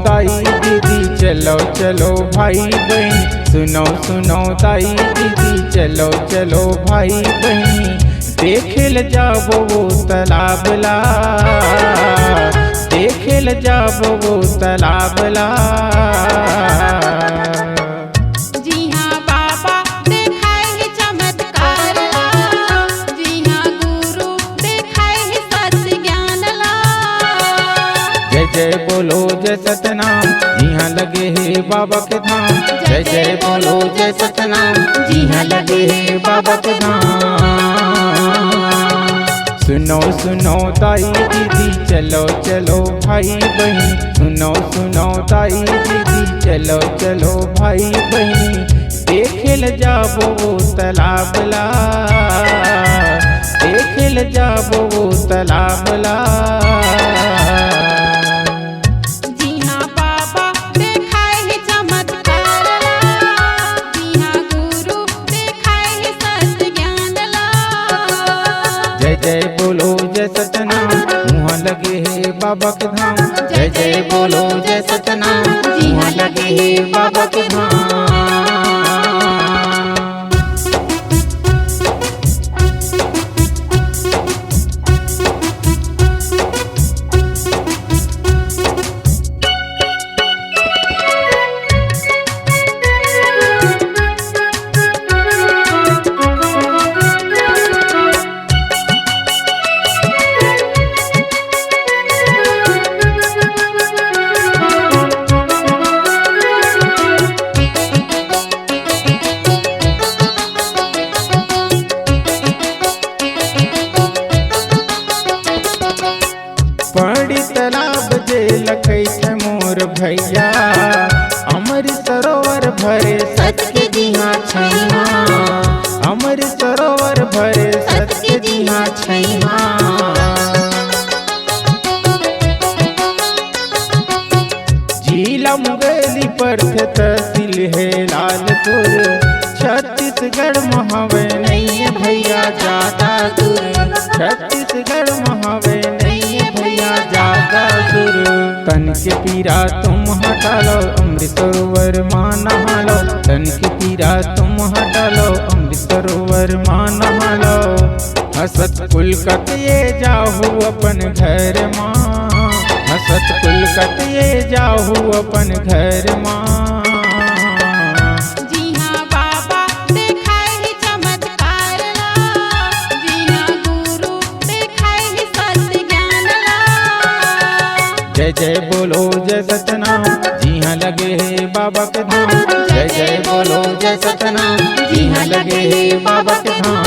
दाई दीदी चलो चलो भाई बहन, सुनो सुनो दाई दीदी चलो चलो भाई बहन, देखेल जाबो वो तालाबला, देखेल जाबो वो तालाबला। जय बोलो जय सतनाम, जी हाँ लगे है बाबा के धाम। जय जय बोलो जय सतनाम, जी हाँ लगे है बाबा के धाम। सुनो सुनो दाई दीदी चलो चलो भाई बहन, सुनो सुनो दाई दीदी चलो चलो भाई बहन, देखेल जाबो वो तालाबला, देखेल जाबो वो तालाबला। जय जय बोलो जय सतनाम, मुँह लगे है बाबा के धाम। जय जय बोलो जय सतनाम, मुँह लगे है बाबा के धाम। पड़ी तालाब जे लखई थे मोर भैया, अमर सरोवर भरे सच के दिहा छैहा, अमर सरोवर भरे सच के दिहा छैहा। जिला मुंगेली पर थे तहसील है लालपुर, छत्तीसगढ़ महावे नहीं भैया ज्यादा दूर, छत्तीसगढ़ महावे ज्यादा दूर। तन के पीरा तुम हटा लो अमृत सरोवर मां नहा लो, तन के पीरा तुम हटा लो अमृत सरोवर मां नहा लो। हसत कुल कतिए जाहू अपन घर माँ, हसत कुल कतिए जाहू अपन घर माँ। जय जय बोलो जय सतनाम, जी हाँ लगे है बाबा के धाम। जय जय बोलो जय सतनाम, जी हाँ लगे है बाबा के धाम।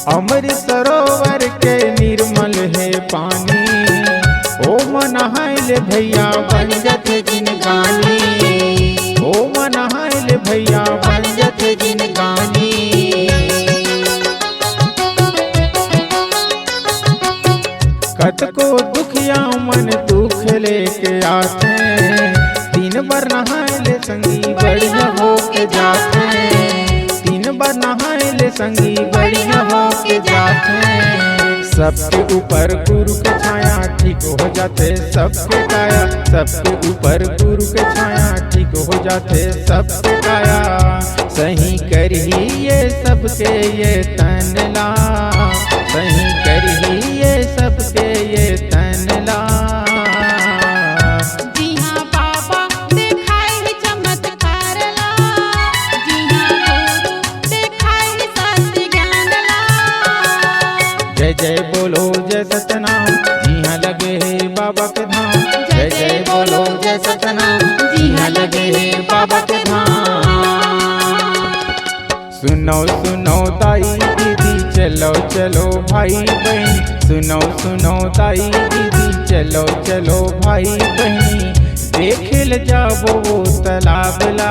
अमृत सरोवर के निर्मल है पानी, ओम नहाइल भैया बन जत जिनगानी, ओम नहाइल भैया बन जत जिनगानी। कतको दुखिया मन दुख लेके आते, तीन बार नहाइल संगी बढ़िया हो के जाते, तीन बार नहाइल संगी बढ़िया हो के जाते। सबके ऊपर गुरु के छाया ठीक हो जाते सबके काया, सबके ऊपर गुरु के छाया ठीक हो जाते सबके काया। सही करही ये सबके ये तनला, सही करही ये सबके ये तनला। जय जय बोलो जय सतनाम, जी हाँ लगे है बाबा के धाम। जय जय बोलो जय सतनाम, जी हाँ लगे है बाबा के धाम। सुन सुनो सुनो ताई दीदी चलो चलो भाई बहनी, सुनो सुनो ताई दीदी चलो चलो भाई बहनी, देखेल जाबो वो तालाबला,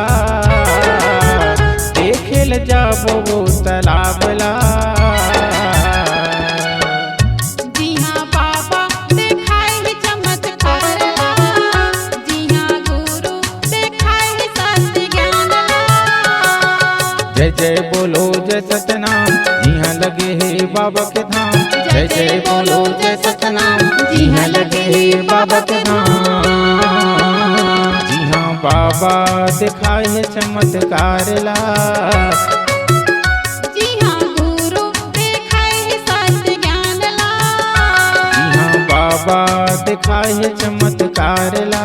देखेल जाबो वो तालाबला। जी हाँ बाबा देखाए है चमत्कार, जी हाँ गुरु देखाए है सत्य ज्ञान। जय जय बोलो जय सतनाम, जी हाँ लगे है बाबा के धाम। जय जय बोलो जय सतनाम, जी हाँ लगे है बाबा के धाम। जी हाँ बाबा दिखाए है चमत्कार ला, जी हाँ गुरु देखाए है सत्य ज्ञान ला। जी हाँ बाबा दिखाए है चमत्कार ला।